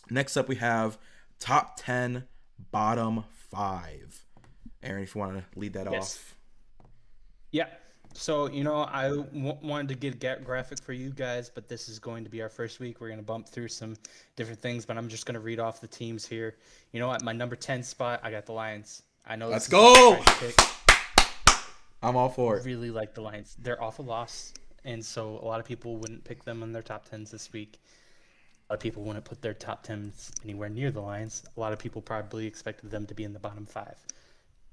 Next up, we have top 10, bottom 5. Aaron, if you want to lead that Yes. off. Yeah. So, I wanted to get a graphic for you guys, but this is going to be our first week. We're going to bump through some different things, but I'm just going to read off the teams here. At my number 10 spot, I got the Lions. I know Let's this is a go! surprise pick. I'm all for it. Really like the Lions. They're off a loss, and so a lot of people wouldn't pick them in their top 10s this week. A lot of people wouldn't put their top 10s anywhere near the Lions. A lot of people probably expected them to be in the bottom 5.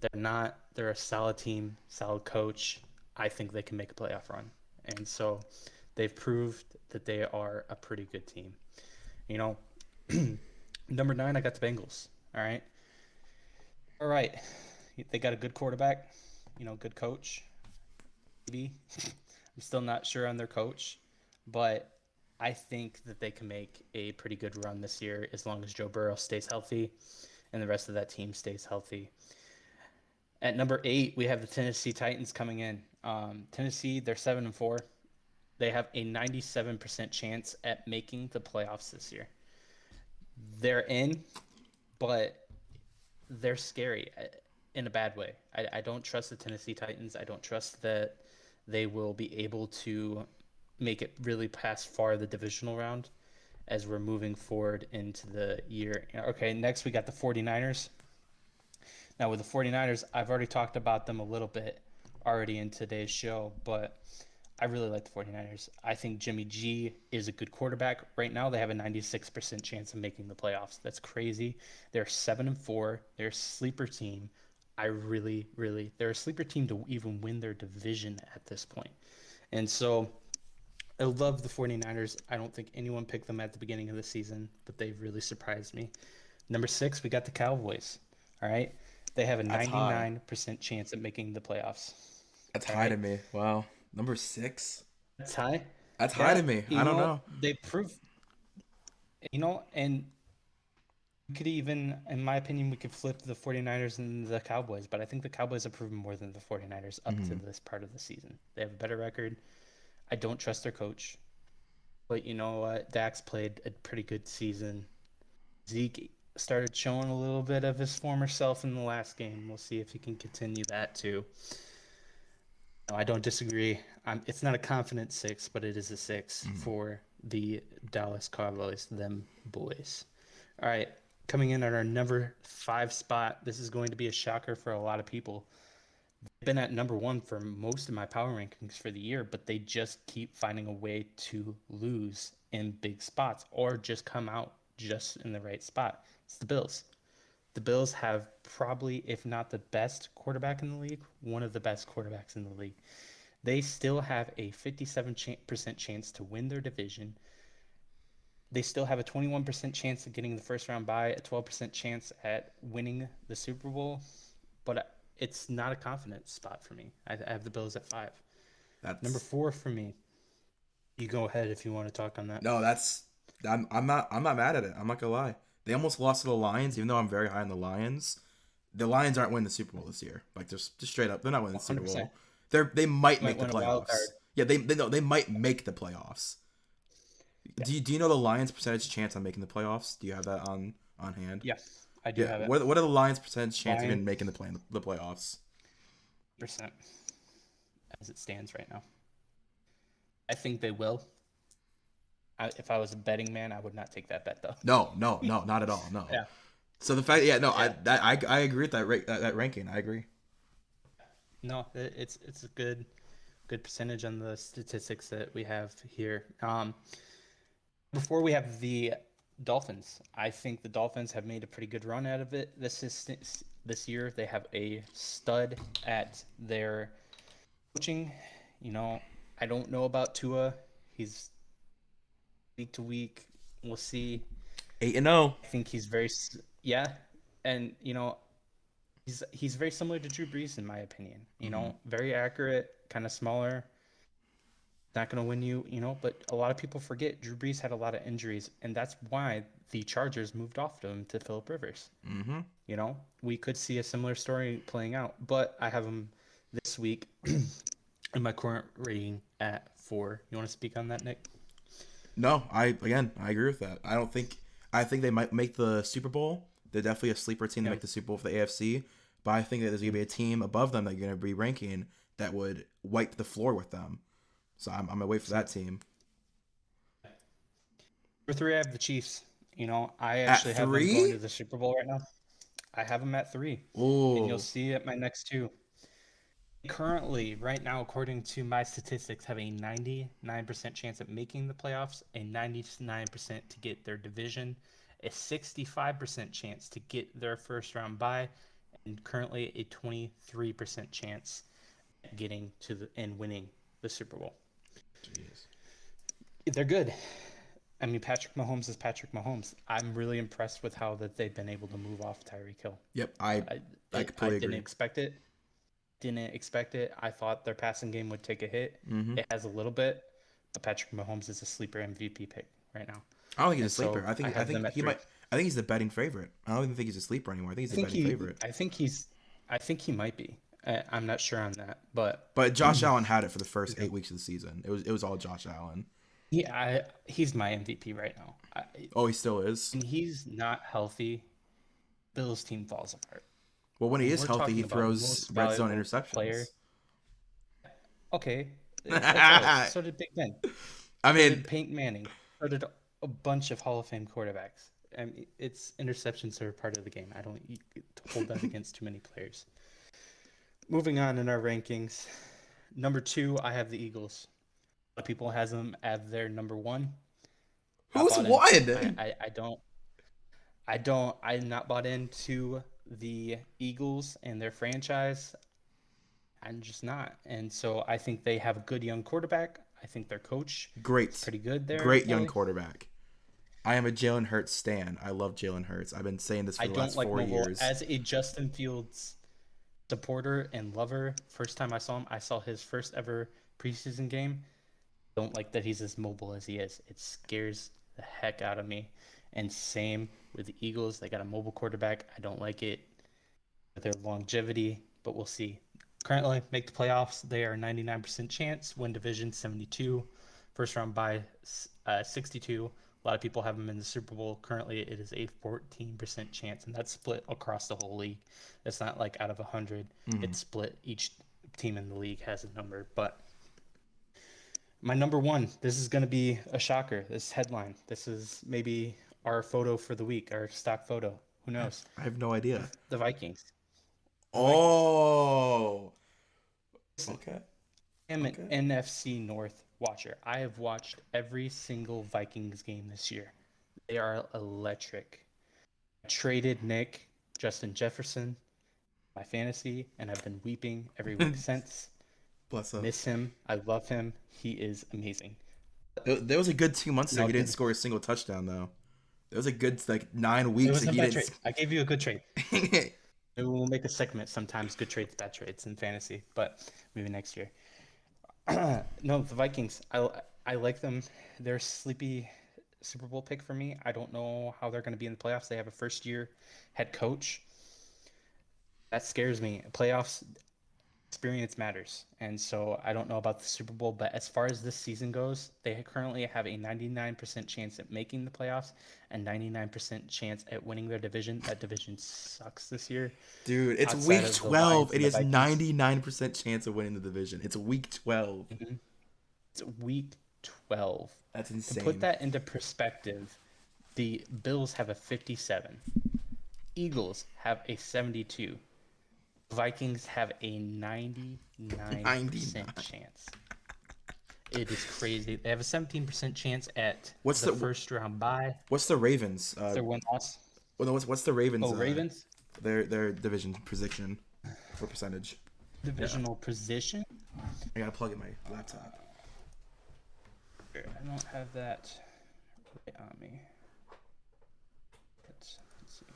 They're not. They're a solid team, solid coach. I think they can make a playoff run. And so they've proved that they are a pretty good team. You know, number 9, I got the Bengals. All right. All right. They got a good quarterback, good coach. Maybe. I'm still not sure on their coach, but I think that they can make a pretty good run this year as long as Joe Burrow stays healthy and the rest of that team stays healthy. At number 8, we have the Tennessee Titans coming in. Tennessee, they're 7-4. They have a 97% chance at making the playoffs this year. They're in, but they're scary in a bad way. I don't trust the Tennessee Titans. I don't trust that they will be able to make it really past far the divisional round as we're moving forward into the year. Okay, next we got the 49ers. Now, with the 49ers, I've already talked about them a little bit already in today's show, but I really like the 49ers. I think Jimmy G is a good quarterback. Right now, they have a 96% chance of making the playoffs. That's crazy. They're 7-4. They're a sleeper team. I really, really, they're a sleeper team to even win their division at this point. And so I love the 49ers. I don't think anyone picked them at the beginning of the season, but they've really surprised me. Number 6, we got the Cowboys. All right. They have a That's high. 99% chance at making the playoffs. That's All high to right. me. Wow. Number 6? That's high. That's high Yeah. to me. I don't know. They prove, and we could even, in my opinion, we could flip the 49ers and the Cowboys, but I think the Cowboys have proven more than the 49ers up to Hmm. this part of the season. They have a better record. I don't trust their coach, but you know what? Dax played a pretty good season. Zeke started showing a little bit of his former self in the last game. We'll see if he can continue that too. No, I don't disagree. It's not a confident 6, but it is a 6 Hmm. for the Dallas Cowboys, them boys. All right, coming in at our number 5 spot. This is going to be a shocker for a lot of people. They've been at number 1 for most of my power rankings for the year, but they just keep finding a way to lose in big spots or just come out just in the right spot. It's the Bills. The Bills have probably, if not the best quarterback in the league, one of the best quarterbacks in the league. They still have a 57% chance to win their division. They still have a 21% chance of getting the first round bye, a 12% chance at winning the Super Bowl, but it's not a confidence spot for me. I have the Bills at 5. Number That's 4 for me. You go ahead if you want to talk on that. no. That's I'm not mad at it. I'm not gonna lie. They almost lost to the Lions, even though I'm very high on the Lions. The Lions aren't winning the Super Bowl this year. Like just straight up, they're not winning the Super 100%. Bowl. They might Might make the win a wild card. playoffs. Yeah, they no, they might make the playoffs. Yeah. Do you know the Lions' percentage chance on making the playoffs? Do you have that on hand? Yeah, I do Yeah. have it. What are the Lions' percentage chance of Lion even making the playoffs? percent as it stands right now. I think they will. If I was a betting man, I would not take that bet though. No, no, no, not at all. No. Yeah, So the fact, yeah, no, yeah. I agree with that ranking. I agree. No, it's a good percentage on the statistics that we have here. Before we have the Dolphins, I think the Dolphins have made a pretty good run out of it. This year. They have a stud at their coaching. You know, I don't know about Tua. He's week to week. We'll see. 8-0. I think he's yeah, and he's very similar to Drew Brees in my opinion. Mm-hmm. Very accurate, kind of smaller. Not going to win you, but a lot of people forget Drew Brees had a lot of injuries, and that's why the Chargers moved off to him to Philip Rivers. Mm-hmm. We could see a similar story playing out, but I have him this week in my current rating at 4. You want to speak on that, Nick? No, I agree with that. I don't think I think they might make the Super Bowl. They're definitely a sleeper team to Yeah. make the Super Bowl for the AFC. But I think that there's going to be a team above them that you're going to be ranking that would wipe the floor with them. So I'm going to wait for that team. Number 3, I have the Chiefs. I At actually have them 3? going to the Super Bowl right now. I have them at 3, and you'll Ooh. see at my next 2. Currently, right now, according to my statistics, have a 99% chance at making the playoffs, a 99% to get their division, a 65% chance to get their first round bye, and currently a 23% chance at getting to and winning the Super Bowl. Jeez. They're good. I mean, Patrick Mahomes is Patrick Mahomes. I'm really impressed with how that they've been able to move off Tyreek Hill. Yep, I completely didn't agree. expect it. I thought their passing game would take a hit. Mm-hmm. It has a little bit, but Patrick Mahomes is a sleeper MVP pick right now. I don't think he's a And sleeper. so I think have them at he 3. might. I think he's the betting favorite. I don't even think he's a sleeper anymore. I think he's the betting favorite. I think he might be. I'm not sure on that, but But Josh Allen had it for the first 8 weeks of the season. It was all Josh Allen. he's my MVP right now. Oh, he still is. When he's not healthy, Bills team falls apart. Well, when he When is we're healthy, he talking about throws most red zone valuable interceptions. player. Okay, so did Big Ben. I So did mean, Peyton Manning. So did a bunch of Hall of Fame quarterbacks. I mean, it's interceptions are part of the game. I don't hold that against too many players. Moving on in our rankings, number 2, I have the Eagles. A lot of people has them as their number 1. Not who's bought in. won? I'm not bought into the Eagles and their franchise. I'm just not. And so I think they have a good young quarterback. I think their coach Great, is pretty good there. great young Philly. quarterback. I am a Jalen Hurts stan. I love Jalen Hurts. I've been saying this for I the don't last like 4 mobile. years. As a Justin Fields supporter and lover, first time I saw him, I saw his first ever preseason game. Don't like that he's as mobile as he is. It scares the heck out of me. And same with the Eagles. They got a mobile quarterback. I don't like it. Their longevity, but we'll see. Currently, make the playoffs. They are 99% chance. Win division, 72. First round bye, 62. A lot of people have them in the Super Bowl. Currently, it is a 14% chance, and that's split across the whole league. It's not like out of 100. It's split. Each team in the league has a number. But my number 1, this is going to be a shocker. This headline. This is maybe our photo for the week, our stock photo. Who knows? I have no idea. The Vikings. Oh. Okay. I'm an NFC North watcher. I have watched every single Vikings game this year. They are electric. I traded Nick, Justin Jefferson, my fantasy, and I've been weeping every week since. Bless him. Miss him. I love him. He is amazing. There was a good 2 months ago. No, He didn't good. score a single touchdown though. There was a good 9 It weeks was that a he bad didn't. trade. I gave you a good trade. Maybe we'll make a segment sometimes, good trades, bad trades in fantasy, but maybe next year. No, the Vikings. I like them. They're a sleepy Super Bowl pick for me. I don't know how they're going to be in the playoffs. They have a first-year head coach. That scares me. Playoffs experience matters, and so I don't know about the Super Bowl. But as far as this season goes, they currently have a 99% chance at making the playoffs and 99% chance at winning their division. That division sucks this year. Dude, it's Outside week of the 12 Lions and and he the has Vikings. 99% chance of winning the division. It's week 12. It's week 12. That's To insane. put that into perspective, the Bills have a 57. Eagles have a 72. Vikings have a 99% 99. chance. It is crazy. They have a 17% chance at What's the the- first round bye. What's the Ravens? Their win loss. Well, no, what's the Ravens? Oh, Ravens? Their division prediction or percentage. Divisional position? I gotta plug in my laptop. I don't have that right on me. Let's see.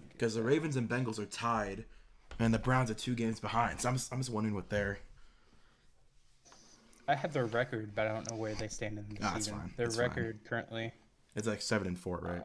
Because the Ravens and Bengals are tied, and the Browns are 2 games behind. So I'm just wondering what they're. I have their record, but I don't know where they stand in the Ah, that's season. fine. Their That's fine. record currently. It's like 7-4, right?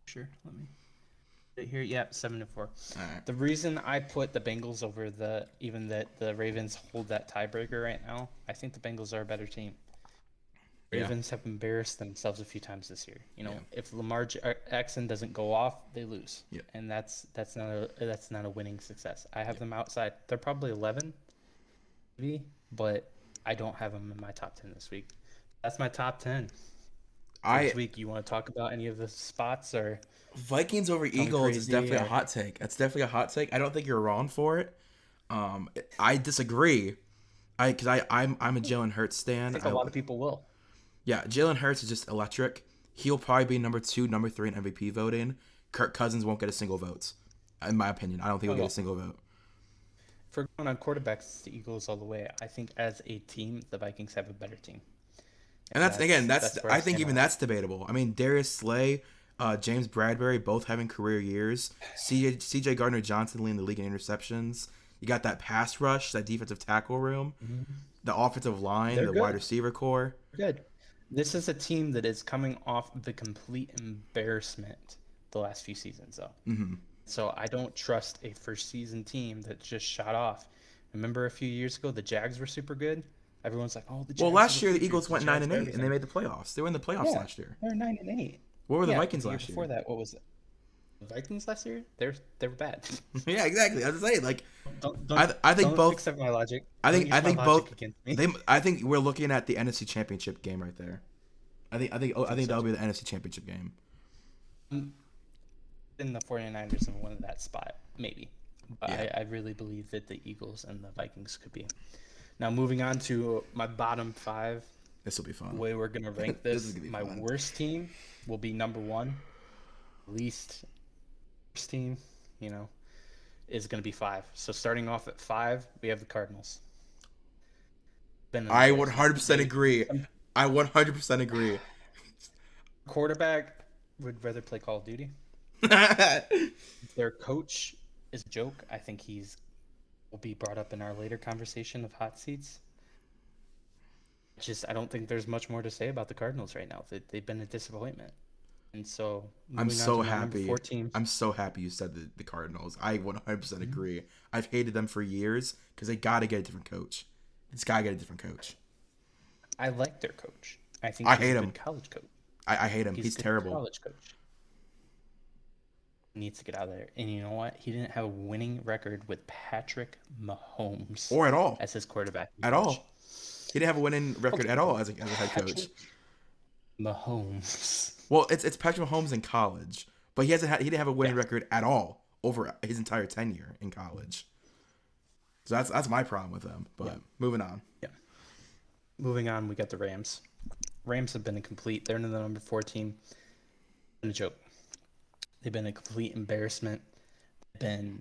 Sure, let me put it here. Yeah, 7-4. All right. The reason I put the Bengals over even that the Ravens hold that tiebreaker right now, I think the Bengals are a better team. Yeah. Ravens have embarrassed themselves a few times this year. You know, Yeah. if Lamar Jackson doesn't go off, they lose, Yeah. and that's not a winning success. I have them outside. They're probably 11, maybe, but I don't have them in my top 10 this week. That's my top 10 for this I week. You want to talk about any of the spots or Vikings over going Eagles is crazy definitely a or hot take. That's definitely a hot take. I don't think you're wrong for it. I disagree. I'm a Jalen Hurts I stan. think a lot of people will. Yeah, Jalen Hurts is just electric. He'll probably be number 2, number 3 in MVP voting. Kirk Cousins won't get a single vote, in my opinion. I don't think he'll get a single vote. For going on quarterbacks, it's the Eagles all the way. I think as a team, the Vikings have a better team. And And that's where I I think stand even on it. that's debatable. I mean, Darius Slay, James Bradbury, both having career years. CJ Gardner Johnson leading the league in interceptions. You got that pass rush, that defensive tackle room, the offensive line, They're the wide good. receiver core. Good. This is a team that is coming off the complete embarrassment the last few seasons, though. Hmm. So I don't trust a first season team that just shot off. Remember a few years ago, the Jags were super good. Everyone's like, "Oh, the Well, Jags are last the year the future. Eagles The went nine Jags and are eight, and they everything." made the playoffs. They were in the playoffs Yeah, last year. they're 9-8. What were the Yeah, Vikings the year last before year? that, what was it? The Vikings last year? They were bad. Yeah, exactly. I was saying, like, Don't I think don't both. accept my logic. I Don't think use I my think logic both. against me. I think we're looking at the NFC Championship game right there. I think think so that'll be too. the NFC Championship game. In the 49ers have won that spot, maybe. But Yeah. I really believe that the Eagles and the Vikings could be. Now, moving on to my bottom five, This will be the fun. way we're going to rank This is this, gonna be my fun. worst team will be number one. Least worst team, you know, is going to be 5. So starting off at 5, we have the Cardinals. Been an I embarrassment. 100% agree. I 100% agree. Quarterback would rather play Call of Duty. Their coach is a joke. I think he's will be brought up in our later conversation of hot seats. I don't think there's much more to say about the Cardinals right now. They've been a disappointment. And so I'm moving on so to my number happy. 4 teams. I'm so happy you said the Cardinals. I 100% Mm-hmm. agree. I've hated them for years because they got to get a different coach. It's got to get a different coach. I like their coach. I think I he's hate a him. good college coach. I hate him. He's He's a good terrible. college coach. He needs to get out of there. And you know what? He didn't have a winning record with Patrick Mahomes Or at all. as his quarterback. At all. He didn't have a winning record Okay. at all as a head coach. Patrick Mahomes. Well, it's Patrick Mahomes in college, but he didn't have a winning record at all over his entire tenure in college. So that's my problem with them. But moving on. Yeah. Moving on, we got the Rams. Rams have been incomplete. They're in the number 4 team. Been a joke. They've been a complete embarrassment. Been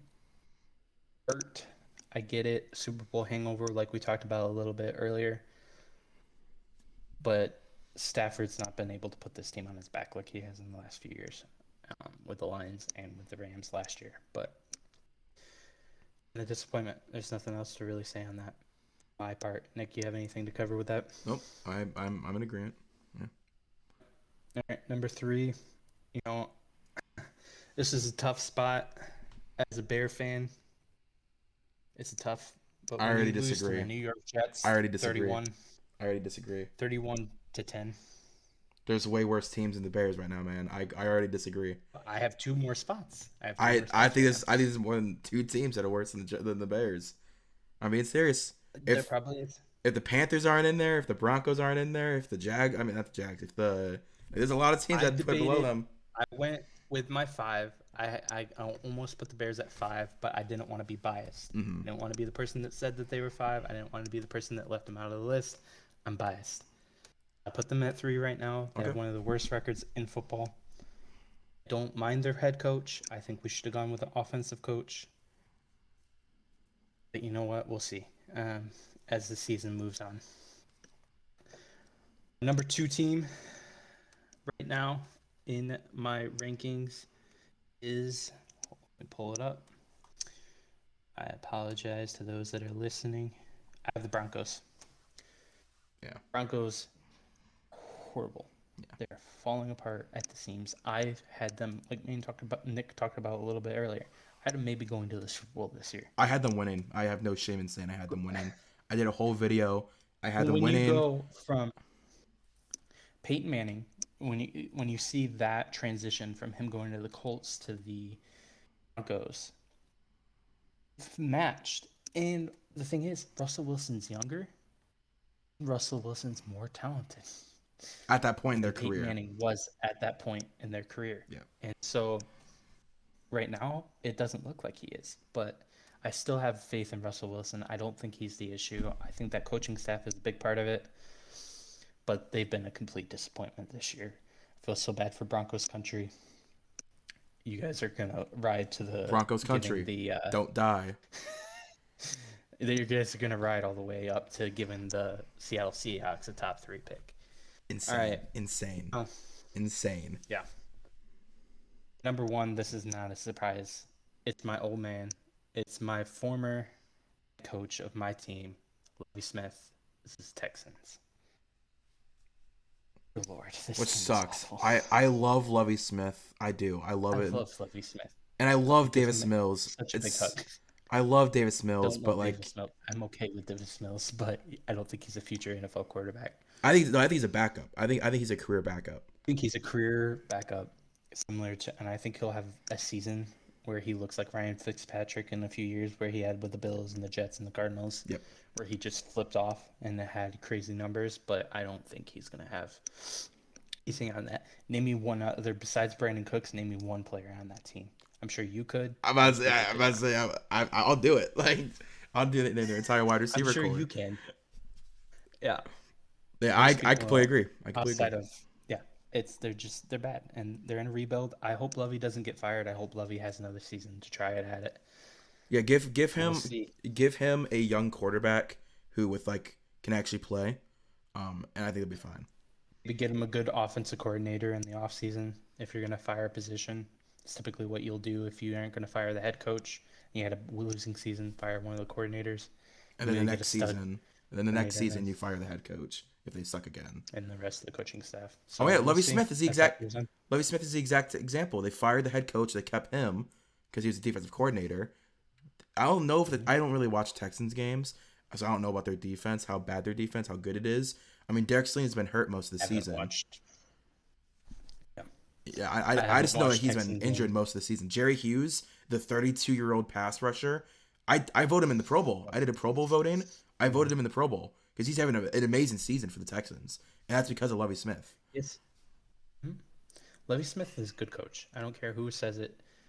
hurt. I get it. Super Bowl hangover, like we talked about a little bit earlier. But Stafford's not been able to put this team on his back like he has in the last few years, with the Lions and with the Rams last year. But the disappointment. There's nothing else to really say on that. My part. Nick, you have anything to cover with that? Nope. I'm in agreement. All right, number 3. You know, this is a tough spot as a Bear fan. It's a tough. But I when already you lose to disagree. the New York Jets, I already disagree. 31, I already disagree. 31-10. There's way worse teams than the Bears right now, man. I already disagree. I have 2 more spots. I think there's more than 2 teams that are worse than the Bears. I'm being serious. There probably is. If the Panthers aren't in there, if the Broncos aren't in there, if the not the Jags, there's a lot of teams that put below them. I went with my 5. I almost put the Bears at 5, but I didn't want to be biased. Mm-hmm. I didn't want to be the person that said that they were 5. I didn't want to be the person that left them out of the list. I'm biased. I put them at 3 right now. They have one of the worst records in football. Don't mind their head coach. I think we should have gone with an offensive coach. But you know what? We'll see as the season moves on. Number 2 team right now in my rankings is, let me pull it up. I apologize to those that are listening. I have the Broncos. Yeah. Broncos, horrible. Yeah. They're falling apart at the seams. I've had them, like Nick talked about a little bit earlier. I had them maybe going to the Super Bowl this year. I had them winning. I have no shame in saying I had them winning. I did a whole video. I had them When winning. you go from Peyton Manning, when you see that transition from him going to the Colts to the Broncos, matched. And the thing is, Russell Wilson's younger. Russell Wilson's more talented. At that point in their Peyton career. Manning was at that point in their career. Yeah. And so right now, it doesn't look like he is. But I still have faith in Russell Wilson. I don't think he's the issue. I think that coaching staff is a big part of it. But they've been a complete disappointment this year. I feel so bad for Broncos country. You guys are going to ride to the Broncos country. Don't die. You guys are going to ride all the way up to giving the Seattle Seahawks a top 3 pick. Insane. All right. Insane. Oh. Insane. Yeah. Number 1, this is not a surprise. It's my old man. It's my former coach of my team, Lovie Smith. This is Texans. Good Lord. Which sucks. I love Lovie Smith. I do. I love it. I love Lovie Smith. And I love Davis Mills. Such a big hug. I love Davis Mills, but like I'm okay with Davis Mills, but I don't think he's a future NFL quarterback. I think he's a backup. I think he's a career backup. I think he's a career backup, similar to, and I think he'll have a season where he looks like Ryan Fitzpatrick in a few years, where he had with the Bills and the Jets and the Cardinals. Yep. Where he just flipped off and had crazy numbers, but I don't think he's gonna have anything on that. Name me one other besides Brandon Cooks. Name me one player on that team. I'm sure you could. I'm about to say I'll do it. Like I'll do it in their entire wide receiver. I'm sure core. you can. Yeah. Yeah, I completely agree. I completely agree. They're bad and they're in a rebuild. I hope Lovie doesn't get fired. I hope Lovie has another season to try it at it. Yeah, give him a young quarterback who can actually play, and I think it'll be fine. Maybe get him a good offensive coordinator in the offseason if you're gonna fire a position. It's typically what you'll do if you aren't gonna fire the head coach. You had a losing season, fire one of the coordinators, and then the next season, you fire the head coach if they suck again, and the rest of the coaching staff. So Lovie Smith is the exact example. They fired the head coach, they kept him because he was the defensive coordinator. I don't really watch Texans games, so I don't know about their defense, how bad their defense, how good it is. I mean, Derek Sling has been hurt most of the season. Yeah, I just know that he's been injured most of the season. Jerry Hughes, the 32-year-old pass rusher, I vote him in the Pro Bowl. I did a Pro Bowl voting. I voted him in the Pro Bowl because he's having an amazing season for the Texans, and that's because of Lovie Smith. Yes. Lovie Smith is a good coach. I don't care who says it.